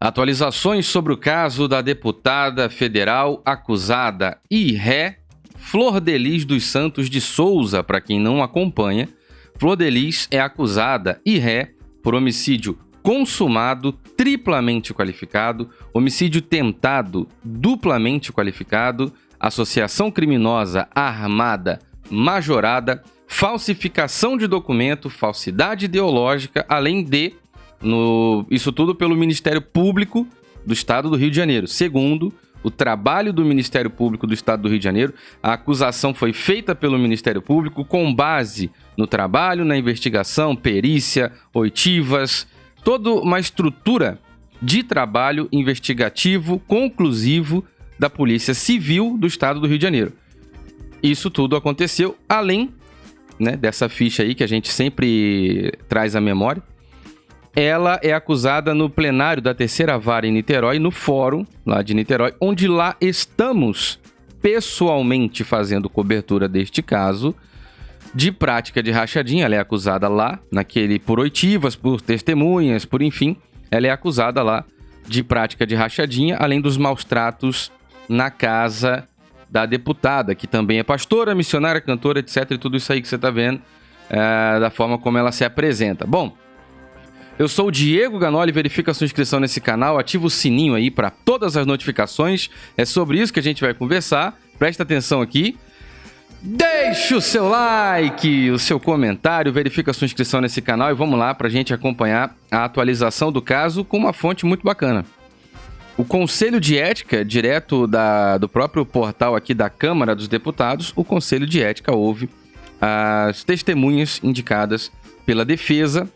Atualizações sobre o caso da deputada federal acusada e ré Flor Delis dos Santos de Souza. Para quem não acompanha, Flor Delis é acusada e ré por homicídio consumado, triplamente qualificado, homicídio tentado, duplamente qualificado, associação criminosa armada, majorada, falsificação de documento, falsidade ideológica, além de isso tudo pelo Ministério Público do Estado do Rio de Janeiro. Segundo o trabalho do Ministério Público do Estado do Rio de Janeiro, a acusação foi feita pelo Ministério Público com base no trabalho, na investigação, perícia, oitivas, toda uma estrutura de trabalho investigativo conclusivo da Polícia Civil do Estado do Rio de Janeiro. Isso tudo aconteceu além, né, dessa ficha aí que a gente sempre traz à memória. Ela é acusada no plenário da terceira vara em Niterói, no fórum lá de Niterói, onde lá estamos pessoalmente fazendo cobertura deste caso de prática de rachadinha. Ela é acusada lá, por oitivas, por testemunhas, por enfim, ela é acusada lá de prática de rachadinha, além dos maus tratos na casa da deputada, que também é pastora, missionária, cantora, etc. E tudo isso aí que você está vendo, da forma como ela se apresenta. Bom, eu sou o Diego Ganoli, verifica a sua inscrição nesse canal, ativa o sininho aí para todas as notificações. É sobre isso que a gente vai conversar. Presta atenção aqui. Deixe o seu like, o seu comentário, verifica a sua inscrição nesse canal e vamos lá para a gente acompanhar a atualização do caso com uma fonte muito bacana. O Conselho de Ética, direto do próprio portal aqui da Câmara dos Deputados, o Conselho de Ética ouve as testemunhas indicadas pela defesa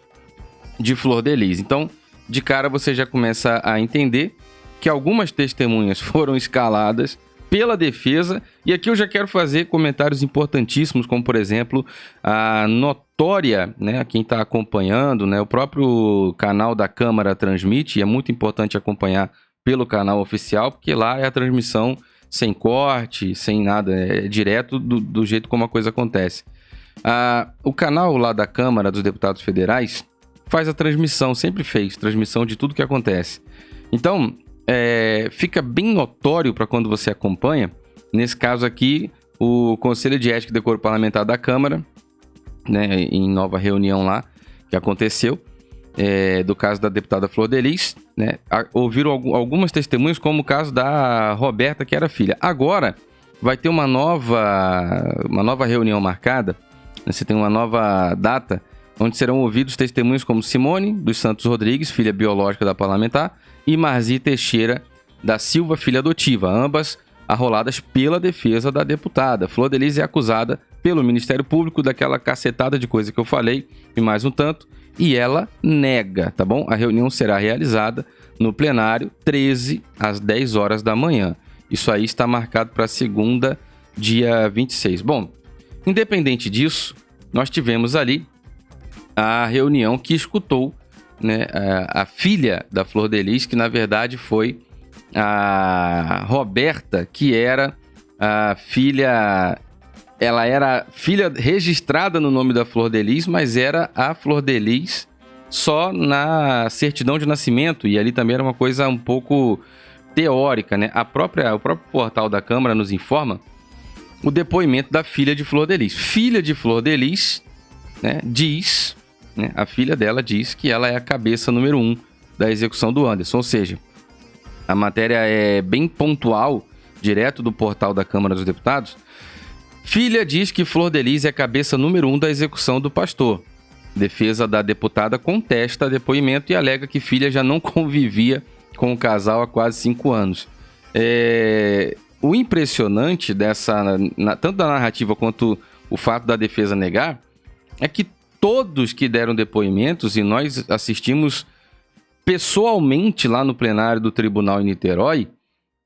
de Flor Delis. Então, de cara você já começa a entender que algumas testemunhas foram escaladas pela defesa, e aqui eu já quero fazer comentários importantíssimos, como por exemplo, a notória, né, quem está acompanhando, né, o próprio canal da Câmara transmite, e é muito importante acompanhar pelo canal oficial, porque lá é a transmissão sem corte, sem nada, é direto do jeito como a coisa acontece. O canal lá da Câmara dos Deputados Federais faz a transmissão, sempre fez transmissão de tudo que acontece. Então, fica bem notório para quando você acompanha, nesse caso aqui, o Conselho de Ética e Decoro Parlamentar da Câmara, né, em nova reunião lá, que aconteceu, do caso da deputada Flor Delis, né, ouviram algumas testemunhas, como o caso da Roberta, que era filha. Agora, vai ter uma nova reunião marcada, né, você tem uma nova data, onde serão ouvidos testemunhos como Simone dos Santos Rodrigues, filha biológica da parlamentar, e Marzi Teixeira da Silva, filha adotiva, ambas arroladas pela defesa da deputada. Flor Delis é acusada pelo Ministério Público daquela cacetada de coisa que eu falei, e mais um tanto, e ela nega, tá bom? A reunião será realizada no plenário 13 às 10 horas da manhã. Isso aí está marcado para segunda, dia 26. Bom, independente disso, nós tivemos ali a reunião que escutou, né, a filha da Flor Delis, que na verdade foi a Roberta, que era a filha... Ela era filha registrada no nome da Flor Delis, mas era a Flor Delis só na certidão de nascimento, e ali também era uma coisa um pouco teórica, né? O próprio portal da Câmara nos informa o depoimento da filha de Flor Delis. Filha de Flor Delis, né, diz... A filha dela diz que ela é a cabeça número 1 da execução do Anderson. Ou seja, a matéria é bem pontual, direto do portal da Câmara dos Deputados. Filha diz que Flor Delis é a cabeça número 1 da execução do pastor. Defesa da deputada contesta depoimento e alega que filha já não convivia com o casal há quase 5 anos. O impressionante tanto da narrativa quanto o fato da defesa negar, é que todos que deram depoimentos, e nós assistimos pessoalmente lá no plenário do Tribunal em Niterói,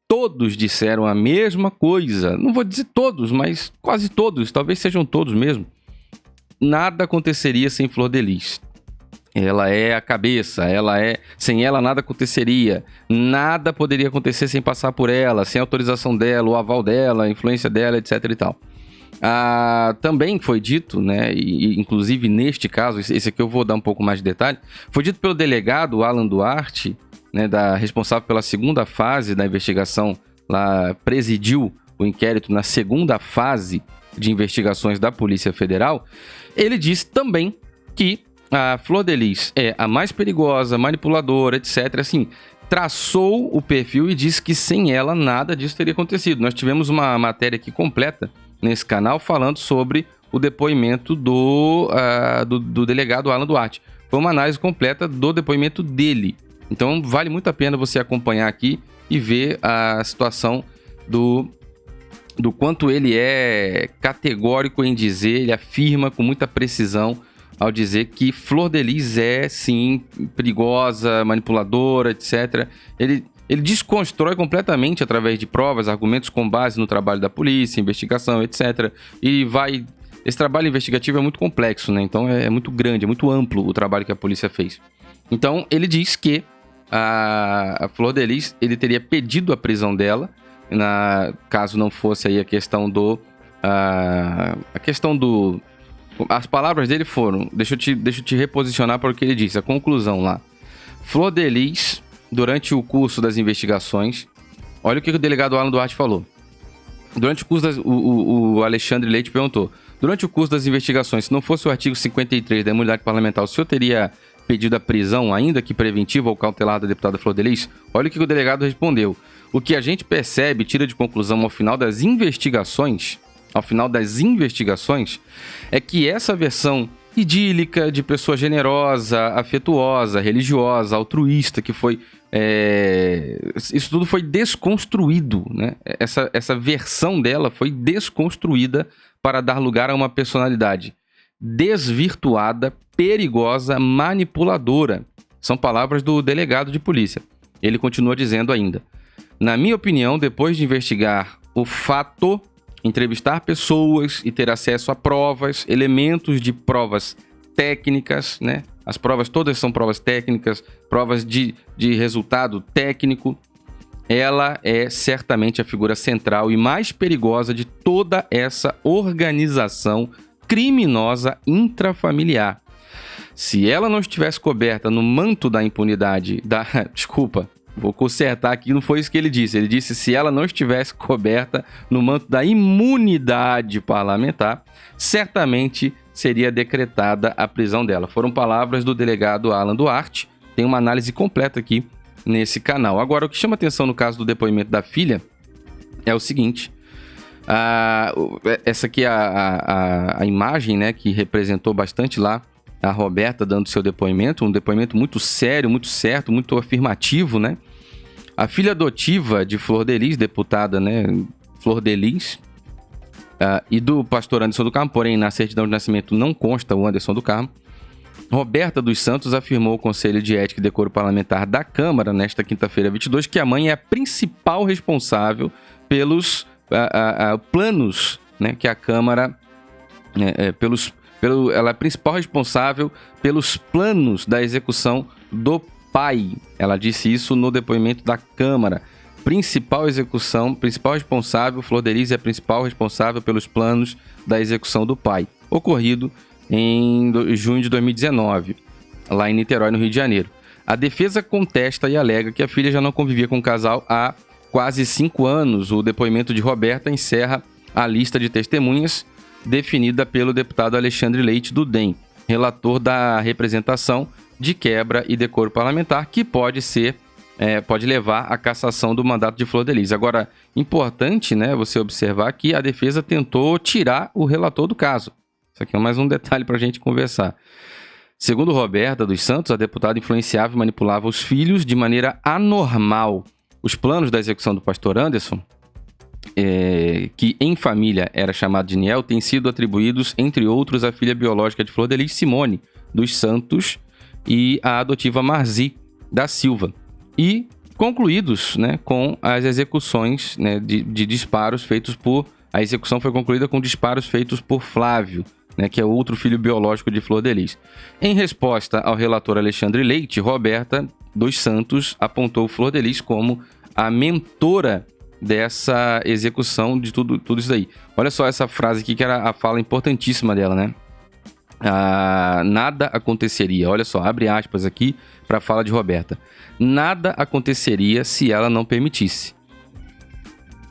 todos disseram a mesma coisa. Não vou dizer todos, mas quase todos, talvez sejam todos mesmo. Nada aconteceria sem Flor Delis. Ela é a cabeça, sem ela nada aconteceria. Nada poderia acontecer sem passar por ela, sem autorização dela, o aval dela, a influência dela, etc e tal. Também foi dito, né, e inclusive neste caso, esse aqui eu vou dar um pouco mais de detalhe, foi dito pelo delegado Alan Duarte né, responsável pela segunda fase da investigação, lá presidiu o inquérito na segunda fase de investigações da Polícia Federal, ele disse também que a Flor de Lis é a mais perigosa, manipuladora, etc. Assim, traçou o perfil e disse que sem ela nada disso teria acontecido. Nós tivemos uma matéria aqui completa nesse canal falando sobre o depoimento do delegado Alan Duarte. Foi uma análise completa do depoimento dele. Então vale muito a pena você acompanhar aqui e ver a situação do quanto ele é categórico em dizer, ele afirma com muita precisão ao dizer que Flor de Lis é, sim, perigosa, manipuladora, etc. Ele desconstrói completamente através de provas, argumentos com base no trabalho da polícia, investigação, etc. E esse trabalho investigativo é muito complexo, né? Então é muito grande, é muito amplo o trabalho que a polícia fez. Então ele diz que a Flor de Lis, ele teria pedido a prisão dela, caso não fosse aí a questão do... As palavras dele foram... Deixa eu te reposicionar para o que ele disse. A conclusão lá. Flor de Lis, durante o curso das investigações... Olha o que o delegado Alan Duarte falou. Durante o curso o Alexandre Leite perguntou. Durante o curso das investigações, se não fosse o artigo 53 da imunidade parlamentar, o senhor teria pedido a prisão, ainda que preventiva ou cautelar, da deputada Flor de Lis? Olha o que o delegado respondeu. O que a gente percebe, tira de conclusão ao final das investigações, é que essa versão idílica de pessoa generosa, afetuosa, religiosa, altruísta, que foi... isso tudo foi desconstruído, né? Essa versão dela foi desconstruída para dar lugar a uma personalidade desvirtuada, perigosa, manipuladora. São palavras do delegado de polícia. Ele continua dizendo ainda: na minha opinião, depois de investigar o fato, entrevistar pessoas e ter acesso a provas, elementos de provas técnicas, né? As provas todas são provas técnicas, provas de resultado técnico. Ela é certamente a figura central e mais perigosa de toda essa organização criminosa intrafamiliar. Se ela não estivesse coberta no manto da impunidade, desculpa, vou consertar aqui, não foi isso que ele disse. Ele disse se ela não estivesse coberta no manto da imunidade parlamentar, certamente seria decretada a prisão dela. Foram palavras do delegado Alan Duarte. Tem uma análise completa aqui nesse canal. Agora, o que chama atenção no caso do depoimento da filha é o seguinte. Essa aqui é a imagem, né, que representou bastante lá a Roberta dando seu depoimento. Um depoimento muito sério, muito certo, muito afirmativo, né? A filha adotiva de Flor de Lis, deputada, né, Flor de Lis, e do pastor Anderson do Carmo, porém na certidão de nascimento não consta o Anderson do Carmo, Roberta dos Santos afirmou ao Conselho de Ética e Decoro Parlamentar da Câmara, nesta quinta-feira 22, que a mãe é a principal responsável pelos planos, né, que a Câmara... ela é a principal responsável pelos planos da execução do pai. Ela disse isso no depoimento da Câmara. Principal responsável, Flor de Lis é a principal responsável pelos planos da execução do pai, ocorrido em junho de 2019, lá em Niterói, no Rio de Janeiro. A defesa contesta e alega que a filha já não convivia com o casal há quase 5 anos. O depoimento de Roberta encerra a lista de testemunhas definida pelo deputado Alexandre Leite do DEM, relator da representação de quebra e decoro parlamentar, que pode levar à cassação do mandato de Flor de Lis. Agora, importante, né, você observar que a defesa tentou tirar o relator do caso. Isso aqui é mais um detalhe para a gente conversar. Segundo Roberta dos Santos, a deputada influenciava e manipulava os filhos de maneira anormal. Os planos da execução do pastor Anderson, que em família era chamado de Niel, têm sido atribuídos, entre outros, à filha biológica de Flor de Lis, Simone dos Santos, e à adotiva Marzi da Silva, e concluídos, né, com as execuções, né, de disparos feitos por... A execução foi concluída com disparos feitos por Flávio, né, que é outro filho biológico de Flor de Lis. Em resposta ao relator Alexandre Leite, Roberta dos Santos apontou Flor de Lis como a mentora dessa execução de tudo isso daí. Olha só essa frase aqui, que era a fala importantíssima dela, né? Nada aconteceria, olha só, abre aspas aqui para a fala de Roberta. Nada aconteceria se ela não permitisse.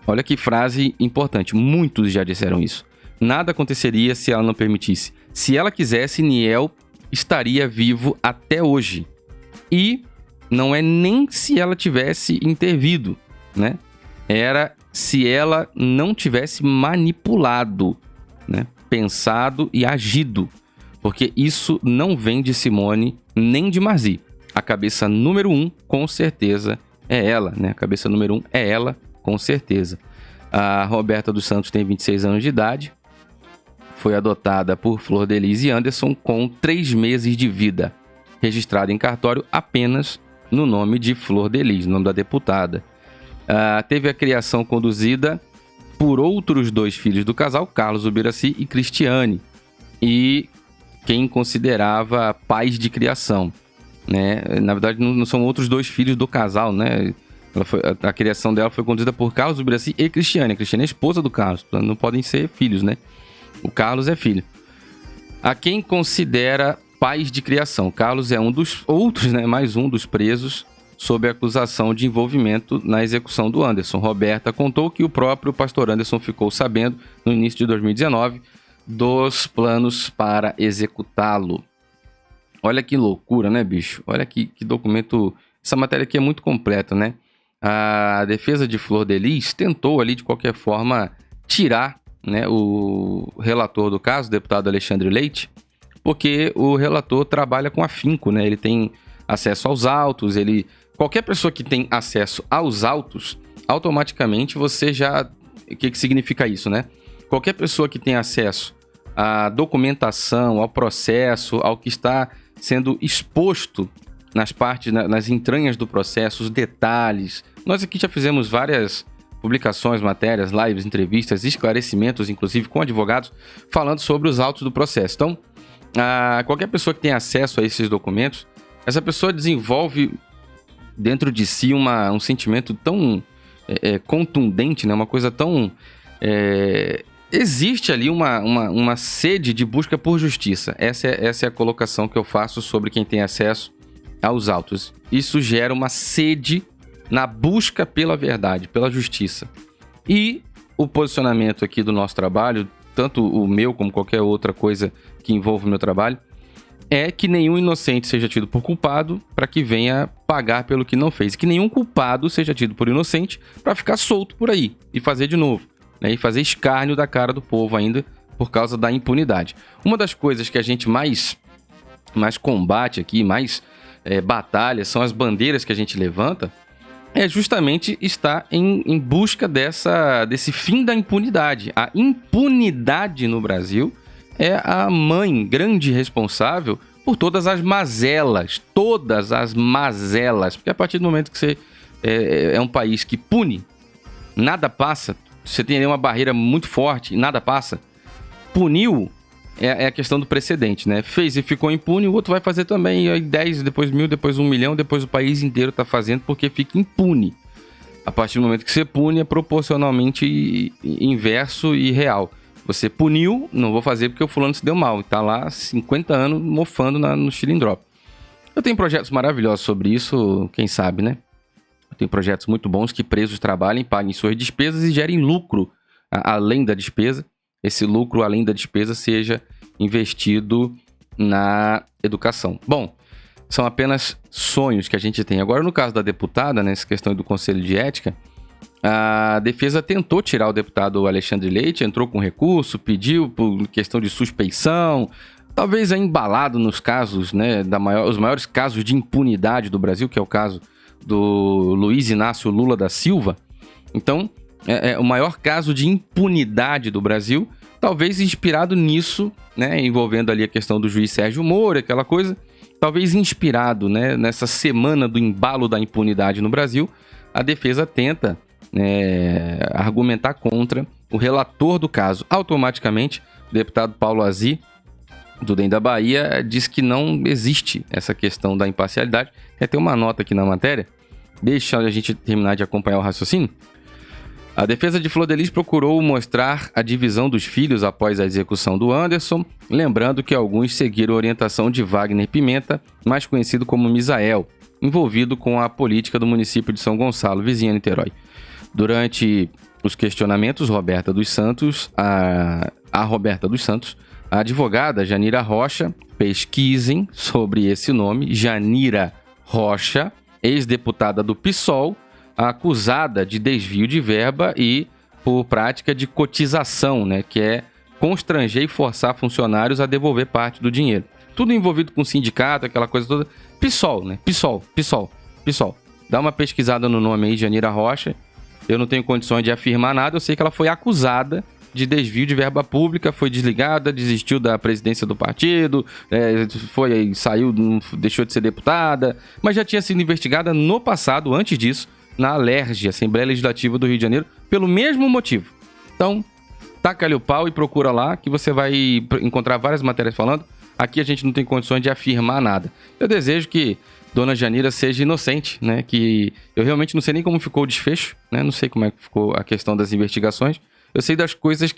Olha que frase importante, muitos já disseram isso. Nada aconteceria se ela não permitisse. Se ela quisesse, Niel estaria vivo até hoje. E não é nem se ela tivesse intervido, né? Era se ela não tivesse manipulado, né? Pensado e agido. Porque isso não vem de Simone nem de Marzi. A cabeça número 1, com certeza, é ela, né? A cabeça número 1 é ela, com certeza. A Roberta dos Santos tem 26 anos de idade. Foi adotada por Flor de Lis e Anderson com 3 meses de vida. Registrada em cartório apenas no nome de Flor de Lis, nome da deputada. Teve a criação conduzida por outros 2 filhos do casal, Carlos Ubiraci e Cristiane. E quem considerava pais de criação, né? Na verdade, não são outros 2 filhos do casal, né? A criação dela foi conduzida por Carlos Ubiraci e Cristiane. A Cristiane é esposa do Carlos, não podem ser filhos, né? O Carlos é filho. A quem considera pais de criação. Carlos é um dos outros, né? Mais um dos presos sob acusação de envolvimento na execução do Anderson. Roberta contou que o próprio pastor Anderson ficou sabendo, no início de 2019, dos planos para executá-lo. Olha que loucura, né, bicho? Olha que documento... Essa matéria aqui é muito completa, né? A defesa de Flor de Lis tentou ali, de qualquer forma, tirar, né, o relator do caso, o deputado Alexandre Leite, porque o relator trabalha com afinco, né? Ele tem acesso aos autos, qualquer pessoa que tem acesso aos autos, automaticamente você já... O que significa isso, né? Qualquer pessoa que tem acesso à documentação, ao processo, ao que está sendo exposto nas partes, nas entranhas do processo, os detalhes. Nós aqui já fizemos várias publicações, matérias, lives, entrevistas, esclarecimentos, inclusive com advogados, falando sobre os autos do processo. Então, qualquer pessoa que tem acesso a esses documentos, essa pessoa desenvolve dentro de si um sentimento tão contundente, né? Uma coisa tão... existe ali uma sede de busca por justiça. Essa é a colocação que eu faço sobre quem tem acesso aos autos. Isso gera uma sede na busca pela verdade, pela justiça. E o posicionamento aqui do nosso trabalho, tanto o meu como qualquer outra coisa que envolva o meu trabalho, é que nenhum inocente seja tido por culpado para que venha pagar pelo que não fez. E que nenhum culpado seja tido por inocente para ficar solto por aí e fazer de novo, né? E fazer escárnio da cara do povo ainda por causa da impunidade. Uma das coisas que a gente mais combate aqui, mais batalha, são as bandeiras que a gente levanta, é justamente estar em busca desse fim da impunidade. A impunidade no Brasil é a mãe grande responsável por todas as mazelas, porque a partir do momento que você é um país que pune, nada passa, você tem ali uma barreira muito forte, nada passa, puniu, é a questão do precedente, né? Fez e ficou impune, o outro vai fazer também, aí 10, depois 1.000, depois 1 milhão, depois o país inteiro está fazendo porque fica impune. A partir do momento que você pune, é proporcionalmente inverso e real. Você puniu, não vou fazer porque o fulano se deu mal, e tá lá 50 anos mofando no Chilindró. Eu tenho projetos maravilhosos sobre isso, quem sabe, né? Eu tenho projetos muito bons que presos trabalhem, paguem suas despesas e gerem lucro além da despesa. Esse lucro, além da despesa, seja investido na educação. Bom, são apenas sonhos que a gente tem. Agora, no caso da deputada, nessa questão do Conselho de Ética, a defesa tentou tirar o deputado Alexandre Leite, entrou com recurso, pediu por questão de suspeição, talvez embalado nos casos, né, os maiores casos de impunidade do Brasil, que é o caso do Luiz Inácio Lula da Silva. Então, o maior caso de impunidade do Brasil, talvez inspirado nisso, né, envolvendo ali a questão do juiz Sérgio Moro, aquela coisa, talvez inspirado, né, nessa semana do embalo da impunidade no Brasil, a defesa tenta argumentar contra o relator do caso. Automaticamente, o deputado Paulo Azi, do DEM da Bahia, diz que não existe essa questão da imparcialidade. Tem uma nota aqui na matéria, deixa a gente terminar de acompanhar o raciocínio. A defesa de Flor de Lis procurou mostrar a divisão dos filhos após a execução do Anderson, lembrando que alguns seguiram a orientação de Wagner Pimenta, mais conhecido como Misael, envolvido com a política do município de São Gonçalo, vizinha Niterói. Durante os questionamentos, Roberta dos Santos, a advogada Janira Rocha, pesquisem sobre esse nome, Janira Rocha, ex-deputada do PSOL, acusada de desvio de verba e por prática de cotização, né, que é constranger e forçar funcionários a devolver parte do dinheiro. Tudo envolvido com sindicato, aquela coisa toda. PSOL, né? PSOL. Dá uma pesquisada no nome aí, Janira Rocha. Eu não tenho condições de afirmar nada, eu sei que ela foi acusada de desvio de verba pública, foi desligada, desistiu da presidência do partido, saiu, deixou de ser deputada, mas já tinha sido investigada no passado, antes disso, na ALERJ, Assembleia Legislativa do Rio de Janeiro, pelo mesmo motivo. Então, taca-lhe o pau e procura lá, que você vai encontrar várias matérias falando. Aqui a gente não tem condições de afirmar nada. Eu desejo que Dona Janira seja inocente, né? Que eu realmente não sei nem como ficou o desfecho, né? Não sei como é que ficou a questão das investigações. Eu sei das coisas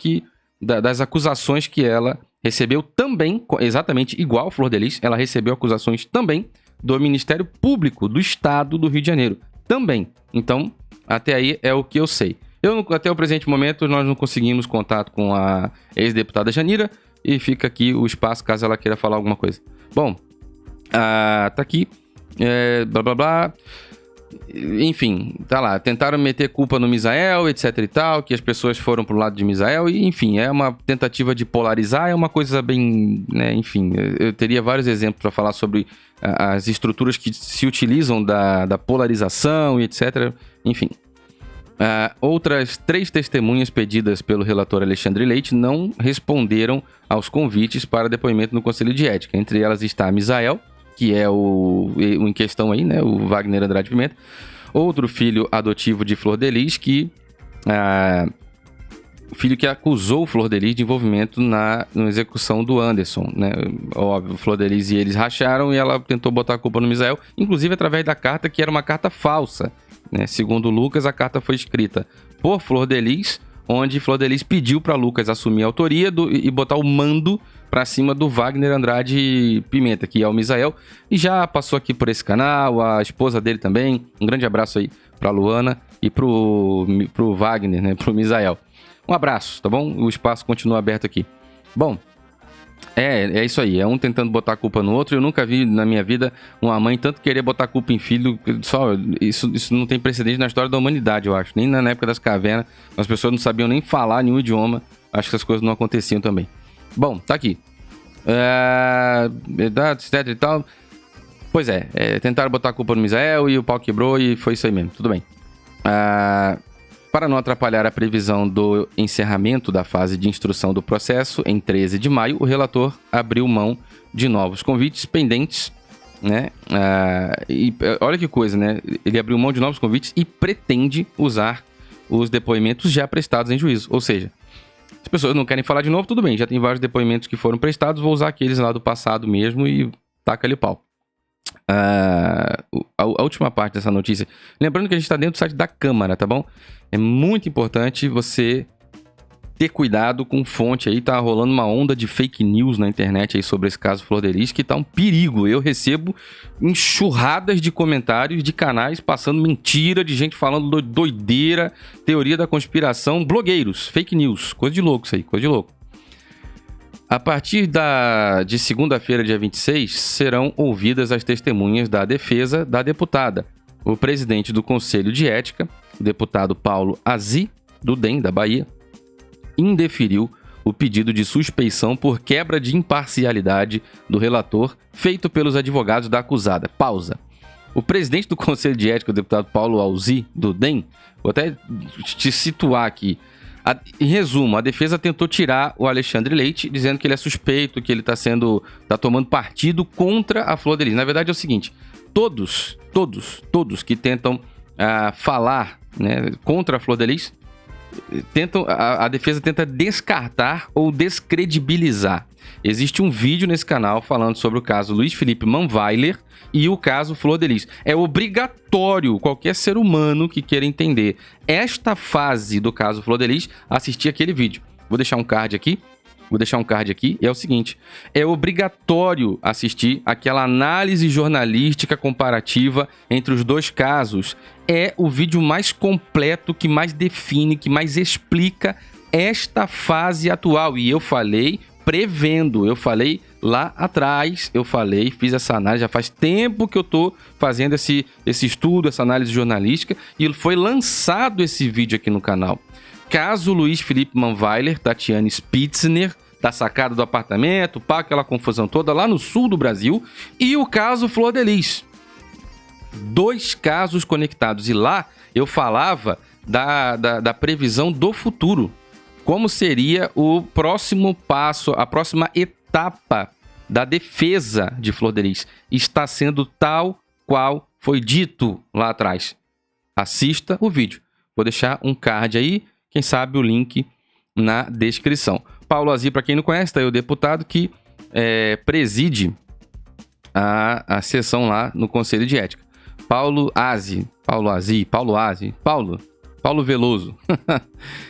das acusações que ela recebeu também, exatamente igual a Flor de Lis, ela recebeu acusações também do Ministério Público do Estado do Rio de Janeiro. Também. Então, até aí é o que eu sei. Até o presente momento, nós não conseguimos contato com a ex-deputada Janira e fica aqui o espaço caso ela queira falar alguma coisa. Bom, tá aqui. Blá, blá, blá. Enfim, tá lá. Tentaram meter culpa no Misael, etc e tal, que as pessoas foram pro lado de Misael e, enfim, é uma tentativa de polarizar, é uma coisa bem, né, enfim, eu teria vários exemplos para falar sobre as estruturas que se utilizam da polarização e etc, enfim. Outras 3 testemunhas pedidas pelo relator Alexandre Leite não responderam aos convites para depoimento no Conselho de Ética. Entre elas está Misael, que é o em questão aí, né, o Wagner Andrade Pimenta, outro filho adotivo de Flor de Lis, o filho que acusou Flor de Lis de envolvimento na execução do Anderson, né? Óbvio, Flor de Lis e eles racharam e ela tentou botar a culpa no Misael, inclusive através da carta que era uma carta falsa, né? Segundo Lucas, a carta foi escrita por Flor de Lis, onde Flor de Lis pediu para Lucas assumir a autoria e botar o mando para cima do Wagner Andrade Pimenta, que é o Misael, e já passou aqui por esse canal, a esposa dele também. Um grande abraço aí para Luana e pro Wagner, né, pro Misael. Um abraço, tá bom? O espaço continua aberto aqui. Bom, é isso aí, é um tentando botar a culpa no outro. Eu nunca vi na minha vida uma mãe tanto querer botar a culpa em filho. Isso não tem precedente na história da humanidade, eu acho. Nem na época das cavernas, as pessoas não sabiam nem falar nenhum idioma. Acho que essas coisas não aconteciam também. Bom, tá aqui. Etc e tal. Pois tentaram botar a culpa no Misael e o pau quebrou e foi isso aí mesmo, tudo bem. Para não atrapalhar a previsão do encerramento da fase de instrução do processo, em 13 de maio, o relator abriu mão de novos convites pendentes, né? E olha que coisa, né? Ele abriu mão de novos convites e pretende usar os depoimentos já prestados em juízo. Ou seja, as pessoas não querem falar de novo, tudo bem, já tem vários depoimentos que foram prestados, vou usar aqueles lá do passado mesmo e taca-lhe o pau. A última parte dessa notícia, lembrando que a gente está dentro do site da Câmara, tá bom? É muito importante você ter cuidado com fonte aí, tá rolando uma onda de fake news na internet aí sobre esse caso Flor de Lis, que tá um perigo. Eu recebo enxurradas de comentários de canais passando mentira, de gente falando doideira, teoria da conspiração, blogueiros, fake news, coisa de louco isso aí, coisa de louco. A partir de segunda-feira, dia 26, serão ouvidas as testemunhas da defesa da deputada. O presidente do Conselho de Ética, o deputado Paulo Azi, do DEM, da Bahia, indeferiu o pedido de suspeição por quebra de imparcialidade do relator feito pelos advogados da acusada. Pausa. O presidente do Conselho de Ética, o deputado Paulo Azi, do DEM, vou até te situar aqui. Em resumo, a defesa tentou tirar o Alexandre Leite, dizendo que ele é suspeito, que ele tá tomando partido contra a Flor de Lis. Na verdade é o seguinte, todos que tentam falar, né, contra a Flor de Lis, a defesa tenta descartar ou descredibilizar. Existe um vídeo nesse canal falando sobre o caso Luiz Felipe Manweiler e o caso Flor de Lis. É obrigatório qualquer ser humano que queira entender esta fase do caso Flor de Lis assistir aquele vídeo. Vou deixar um card aqui. É o seguinte: é obrigatório assistir aquela análise jornalística comparativa entre os dois casos. É o vídeo mais completo, que mais define, que mais explica esta fase atual. E eu falei prevendo, eu falei lá atrás, fiz essa análise, já faz tempo que eu tô fazendo esse estudo, essa análise jornalística, e foi lançado esse vídeo aqui no canal. Caso Luiz Felipe Manweiler, Tatiane Spitzner, da sacada do apartamento, pá, aquela confusão toda lá no sul do Brasil, e o caso Flor de Lis. 2 casos conectados, e lá eu falava da previsão do futuro. Como seria o próximo passo, a próxima etapa da defesa de Flor de Lis? Está sendo tal qual foi dito lá atrás. Assista o vídeo. Vou deixar um card aí, quem sabe o link na descrição. Paulo Azy, para quem não conhece, está aí o deputado que preside a sessão lá no Conselho de Ética. Paulo Veloso.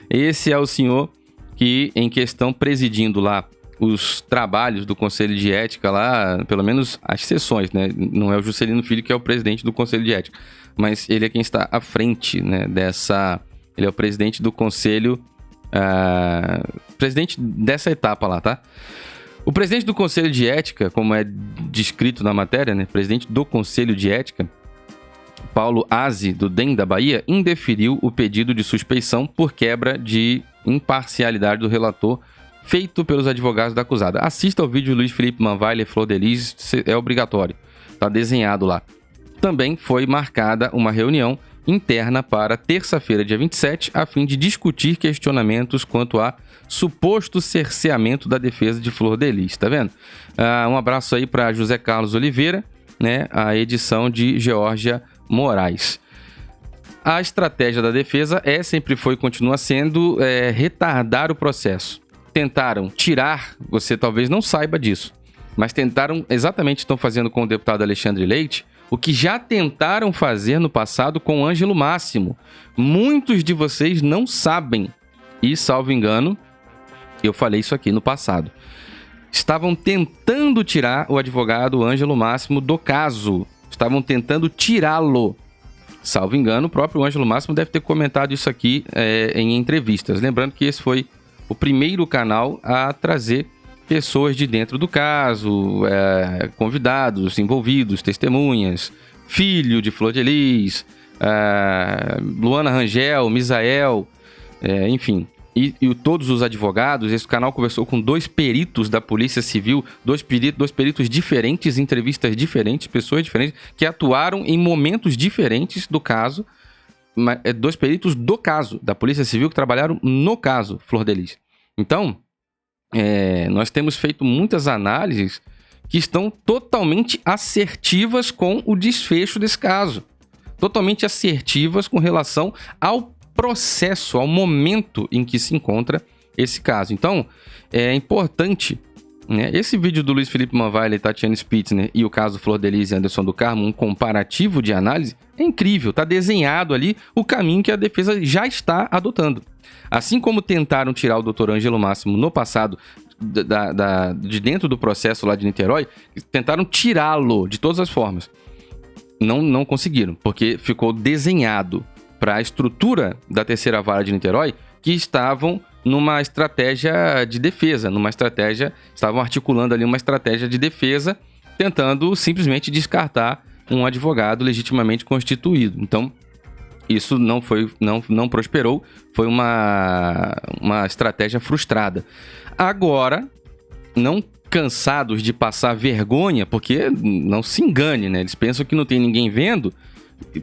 Esse é o senhor que, em questão, presidindo lá os trabalhos do Conselho de Ética lá, pelo menos as sessões, né? Não é o Juscelino Filho que é o presidente do Conselho de Ética, mas ele é quem está à frente, né, ele é o presidente do Conselho, presidente dessa etapa lá, tá? O presidente do Conselho de Ética, como é descrito na matéria, né, presidente do Conselho de Ética, Paulo Azy, do DEM da Bahia, indeferiu o pedido de suspeição por quebra de imparcialidade do relator feito pelos advogados da acusada. Assista ao vídeo Luiz Felipe Manweiler, Flor de Lis, é obrigatório. Tá desenhado lá. Também foi marcada uma reunião interna para terça-feira, dia 27, a fim de discutir questionamentos quanto a suposto cerceamento da defesa de Flor de Lis, tá vendo? Um abraço aí para José Carlos Oliveira, né? A edição de Geórgia Moraes. A estratégia da defesa sempre foi e continua sendo retardar o processo. Tentaram tirar, você talvez não saiba disso, mas estão fazendo com o deputado Alexandre Leite, o que já tentaram fazer no passado com Ângelo Máximo. Muitos de vocês não sabem, e salvo engano, eu falei isso aqui no passado. Estavam tentando tirar o advogado Ângelo Máximo do caso. Estavam tentando tirá-lo. Salvo engano, o próprio Ângelo Máximo deve ter comentado isso aqui em entrevistas. Lembrando que esse foi o primeiro canal a trazer pessoas de dentro do caso, convidados, envolvidos, testemunhas, filho de Flor de Lis, Luana Rangel, Misael, enfim. E todos os advogados. Esse canal conversou com 2 peritos da Polícia Civil, dois peritos diferentes, entrevistas diferentes, pessoas diferentes, que atuaram em momentos diferentes do caso. 2 peritos do caso, da Polícia Civil, que trabalharam no caso Flor de Lis. Então, nós temos feito muitas análises que estão totalmente assertivas com o desfecho desse caso. Totalmente assertivas com relação ao processo, ao momento em que se encontra esse caso. Então, é importante, né? Esse vídeo do Luiz Felipe Manweiler e Tatiane Spitzner e o caso Flor de Lis e Anderson do Carmo, um comparativo de análise, é incrível. Está desenhado ali o caminho que a defesa já está adotando. Assim como tentaram tirar o Dr. Ângelo Máximo no passado de dentro do processo lá de Niterói, tentaram tirá-lo de todas as formas. Não conseguiram, porque ficou desenhado para a estrutura da terceira vara de Niterói, que estavam numa estratégia de defesa, estavam articulando ali uma estratégia de defesa, tentando simplesmente descartar um advogado legitimamente constituído. Então, isso não prosperou, foi uma estratégia frustrada. Agora, não cansados de passar vergonha, porque não se engane, né? Eles pensam que não tem ninguém vendo,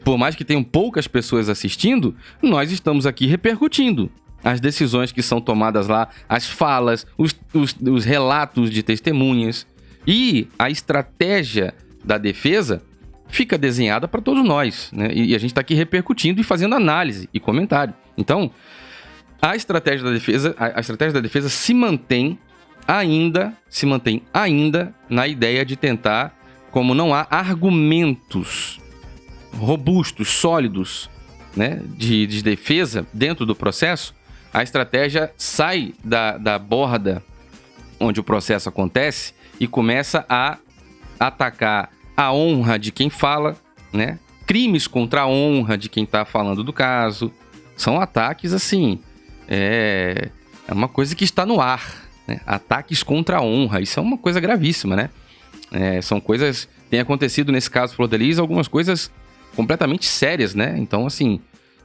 por mais que tenham poucas pessoas assistindo, nós estamos aqui repercutindo as decisões que são tomadas lá, as falas, os relatos de testemunhas, e a estratégia da defesa fica desenhada para todos nós, né? E a gente está aqui repercutindo e fazendo análise e comentário. Então, A estratégia da defesa se mantém ainda na ideia de tentar, como não há argumentos robustos, sólidos, né, de defesa dentro do processo, a estratégia sai da borda onde o processo acontece e começa a atacar a honra de quem fala, né? Crimes contra a honra de quem está falando do caso. São ataques, assim, é uma coisa que está no ar, né? Ataques contra a honra, isso é uma coisa gravíssima, né? São coisas... Tem acontecido nesse caso Flor de Lis algumas coisas completamente sérias, né? Então, assim,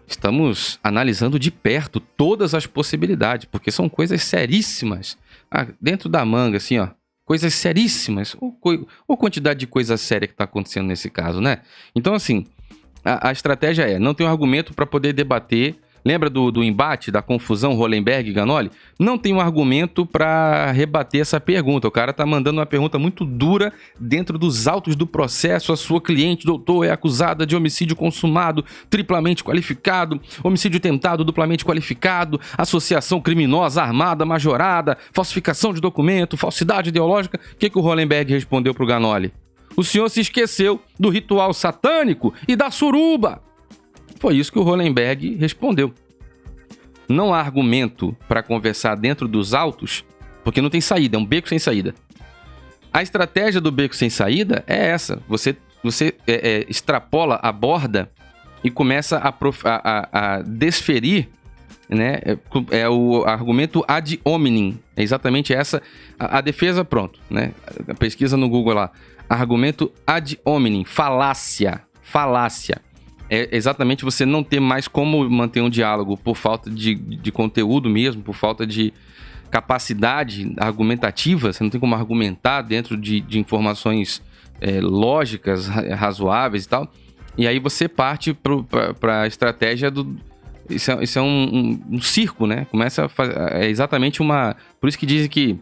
estamos analisando de perto todas as possibilidades, porque são coisas seríssimas. Dentro da manga, assim, ó, coisas seríssimas. Ou quantidade de coisa séria que está acontecendo nesse caso, né? Então, assim, a estratégia não tem um argumento para poder debater. Lembra do embate, da confusão Hollenberg e Ganoli? Não tem um argumento para rebater essa pergunta. O cara tá mandando uma pergunta muito dura dentro dos autos do processo. A sua cliente, doutor, é acusada de homicídio consumado, triplamente qualificado, homicídio tentado, duplamente qualificado, associação criminosa armada, majorada, falsificação de documento, falsidade ideológica. O que o Hollenberg respondeu pro Ganoli? O senhor se esqueceu do ritual satânico e da suruba. Foi isso que o Hollenberg respondeu. Não há argumento para conversar dentro dos autos, porque não tem saída, é um beco sem saída. A estratégia do beco sem saída é essa. Você extrapola a borda e começa a desferir, né? É o argumento ad hominem. É exatamente essa. A defesa, pronto, né? A pesquisa no Google lá. Argumento ad hominem. Falácia. É exatamente você não ter mais como manter um diálogo por falta de conteúdo mesmo, por falta de capacidade argumentativa. Você não tem como argumentar dentro de informações lógicas, razoáveis e tal. E aí você parte para a estratégia do... Isso é um circo, né? Começa a fazer... É exatamente uma... Por isso que dizem que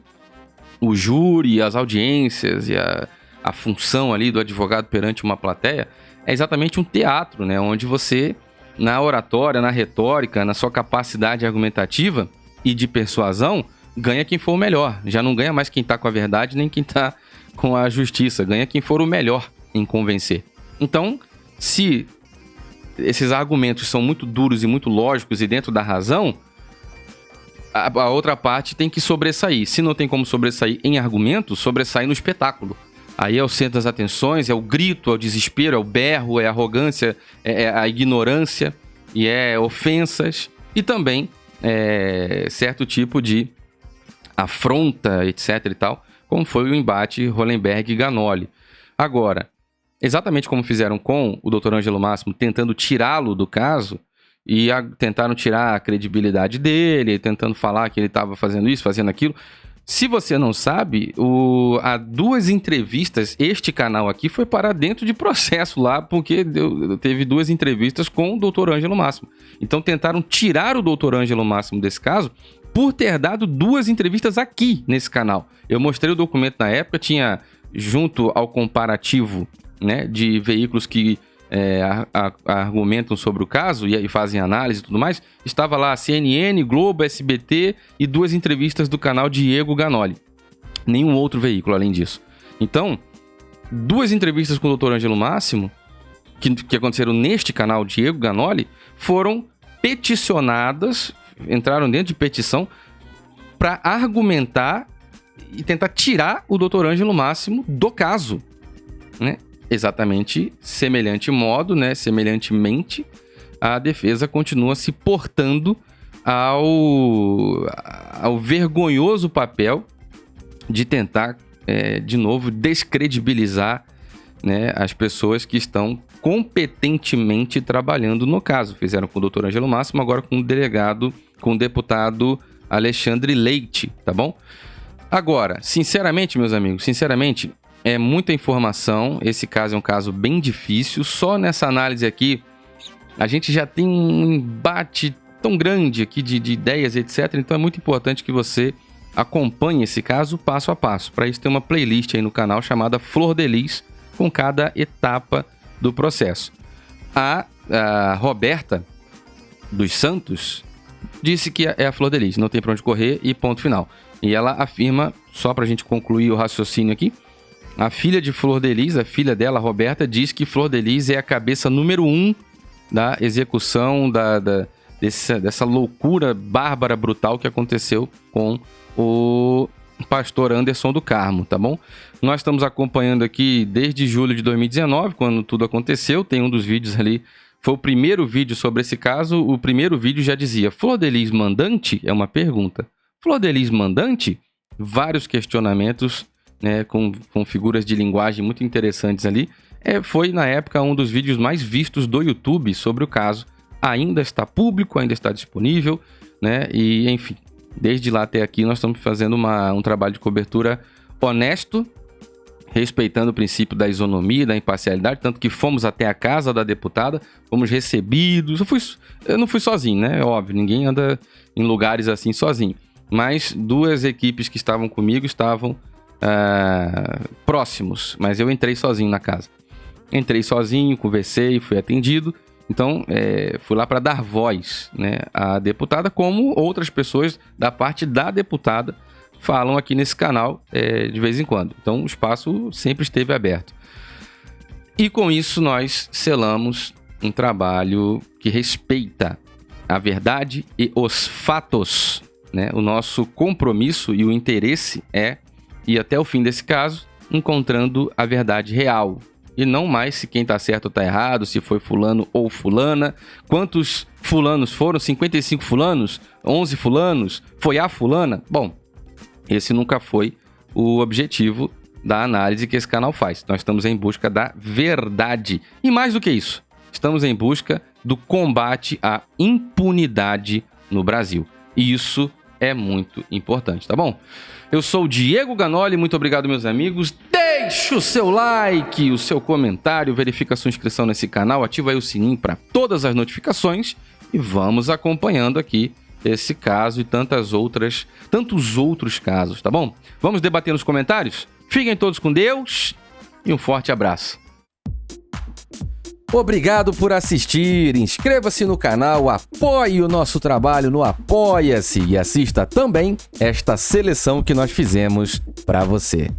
o júri, as audiências e a função ali do advogado perante uma plateia é exatamente um teatro, né? Onde você, na oratória, na retórica, na sua capacidade argumentativa e de persuasão, ganha quem for o melhor. Já não ganha mais quem está com a verdade, nem quem está com a justiça. Ganha quem for o melhor em convencer. Então, se esses argumentos são muito duros e muito lógicos e dentro da razão, a outra parte tem que sobressair. Se não tem como sobressair em argumentos, sobressair no espetáculo. Aí é o centro das atenções, é o grito, é o desespero, é o berro, é a arrogância, é a ignorância, e é ofensas, e também certo tipo de afronta, etc e tal, como foi o embate Hollenberg e Ganoli. Agora, exatamente como fizeram com o Dr. Ângelo Máximo, tentando tirá-lo do caso, e tentaram tirar a credibilidade dele, tentando falar que ele estava fazendo isso, fazendo aquilo. Se você não sabe, há 2 entrevistas, este canal aqui foi parar dentro de processo lá, porque teve 2 entrevistas com o Dr. Ângelo Máximo. Então tentaram tirar o Dr. Ângelo Máximo desse caso por ter dado 2 entrevistas aqui nesse canal. Eu mostrei o documento na época, tinha junto ao comparativo, né, de veículos que argumentam sobre o caso e fazem análise e tudo mais, estava lá CNN, Globo, SBT e 2 entrevistas do canal Diego Ganoli. Nenhum outro veículo além disso. Então, 2 entrevistas com o Dr. Ângelo Máximo, que aconteceram neste canal Diego Ganoli, foram peticionadas, entraram dentro de petição para argumentar e tentar tirar o Dr. Ângelo Máximo do caso, né? Exatamente semelhante modo, né? Semelhantemente, a defesa continua se portando ao vergonhoso papel de tentar, de novo, descredibilizar, né, as pessoas que estão competentemente trabalhando no caso. Fizeram com o Dr. Ângelo Máximo, agora com o deputado Alexandre Leite, tá bom? Agora, sinceramente, meus amigos, é muita informação, esse caso é um caso bem difícil, só nessa análise aqui a gente já tem um embate tão grande aqui de ideias, etc. Então é muito importante que você acompanhe esse caso passo a passo. Para isso tem uma playlist aí no canal chamada Flor de Lis, com cada etapa do processo. A Roberta dos Santos disse que é a Flor de Lis, não tem pra onde correr e ponto final. E ela afirma, só pra gente concluir o raciocínio aqui, a filha de Flor de Lis, a filha dela, Roberta, diz que Flor de Lis é a cabeça número 1 da execução dessa loucura bárbara, brutal que aconteceu com o pastor Anderson do Carmo, tá bom? Nós estamos acompanhando aqui desde julho de 2019, quando tudo aconteceu, tem um dos vídeos ali, foi o primeiro vídeo sobre esse caso, o primeiro vídeo já dizia, Flor de Lis mandante? É uma pergunta. Flor de Lis mandante? Vários questionamentos, né, com figuras de linguagem muito interessantes ali. Foi, na época, um dos vídeos mais vistos do YouTube sobre o caso. Ainda está público, ainda está disponível, né? E, enfim, desde lá até aqui nós estamos fazendo um trabalho de cobertura honesto, respeitando o princípio da isonomia, da imparcialidade, tanto que fomos até a casa da deputada, fomos recebidos. Eu não fui sozinho, né? É óbvio, ninguém anda em lugares assim sozinho. Mas 2 equipes que estavam comigo estavam próximos, mas eu entrei sozinho na casa. Entrei sozinho, conversei, fui atendido. Então, fui lá para dar voz, né, à deputada, como outras pessoas da parte da deputada falam aqui nesse canal de vez em quando. Então, o espaço sempre esteve aberto. E com isso, nós selamos um trabalho que respeita a verdade e os fatos, né? O nosso compromisso e o interesse é ir até o fim desse caso, encontrando a verdade real. E não mais se quem tá certo ou tá errado, se foi fulano ou fulana. Quantos fulanos foram? 55 fulanos? 11 fulanos? Foi a fulana? Bom, esse nunca foi o objetivo da análise que esse canal faz. Nós estamos em busca da verdade. E mais do que isso, estamos em busca do combate à impunidade no Brasil. E isso é muito importante, tá bom? Eu sou o Diego Ganoli, muito obrigado, meus amigos. Deixe o seu like, o seu comentário, verifica a sua inscrição nesse canal, ativa aí o sininho para todas as notificações e vamos acompanhando aqui esse caso e tantos outros casos, tá bom? Vamos debater nos comentários? Fiquem todos com Deus e um forte abraço. Obrigado por assistir, inscreva-se no canal, apoie o nosso trabalho no Apoia-se e assista também esta seleção que nós fizemos para você.